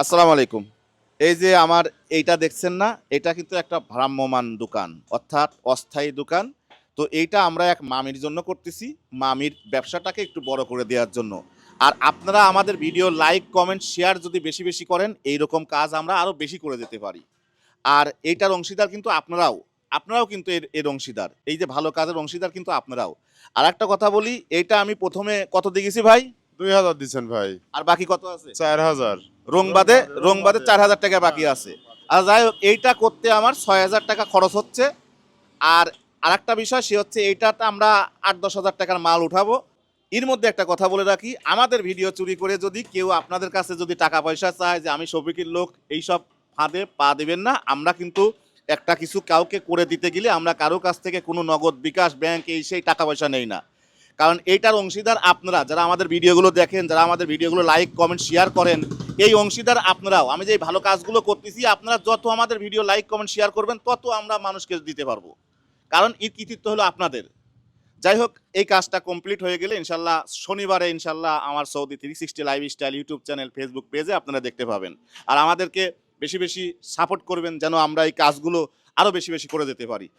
আসসালামু আলাইকুম। এই যে আমার এইটা দেখছেন না? এটা কিন্তু একটা ভ্রাম্যমাণ দোকান। অর্থাৎ অস্থায়ী দোকান। তো এইটা আমরা এক মামির জন্য করতেছি। মামির ব্যবসাটাকে একটু বড় করে দেওয়ার জন্য। আর আপনারা আমাদের ভিডিও লাইক, কমেন্ট, শেয়ার যদি বেশি, বেশি করেন এইরকম কাজ আমরা আরো বেশি করে যেতে পারি। আর এইটার অংশীদার কিন্তু আপনারাও। আপনারাও কিন্তু এর অংশীদার। এই যে ভালো কাজের অংশীদার কিন্তু আপনারাও। আরেকটা কথা বলি, এইটা আমি ১ম এ কত দিয়ে গেছি ভাই? ২,০০০ দিচ্ছেন ভাই। আর বাকি কত আছে? ৪,০০০। রং বাদে ৪,০০০ টাকা বাকি আছে। আর যাই হোক এইটা করতে আমার ৬,০০০ টাকা খরচ হচ্ছে। আর আরেকটা বিষয় সে হচ্ছে এইটাতে আমরা ৮-১০,০০০ টাকার মাল উঠাবো। এর মধ্যে একটা কথা বলে রাখি, আমাদের ভিডিও চুরি করে যদি কেউ আপনাদের কাছে যদি টাকা পয়সা চায় যে আমি শফিকের লোক এইসব ফাঁদে পা দিবেন না। আমরা কিন্তু একটা কিছু কাউকে করে দিতে গেলে আমরা কারো কাছ থেকে কোনো নগদ বিকাশ ব্যাংক এই সেই টাকা পয়সা নেই না। কারণ এইটার অংশীদার আপনারা যারা আমাদের ভিডিওগুলো দেখেন, যারা আমাদের ভিডিওগুলো লাইক কমেন্ট শেয়ার করেন, এই অংশীদার আপনারাও। আমি যে এই ভালো কাজগুলো করতেছি আপনারা যত আমাদের ভিডিও লাইক কমেন্ট শেয়ার করবেন তত আমরা মানুষকে দিতে পারবো। কারণ এর কৃতিত্ব হলো আপনাদের। যাই হোক এই কাজটা কমপ্লিট হয়ে গেলে ইনশাল্লাহ শনিবারে ইনশাল্লাহ আমার Saudi 360 lifestyle YouTube channel Facebook পেজে আপনারা দেখতে পাবেন। আর আমাদেরকে বেশি বেশি সাপোর্ট করবেন যেন আমরা এই কাজগুলো আরও বেশি বেশি করে যেতে পারি।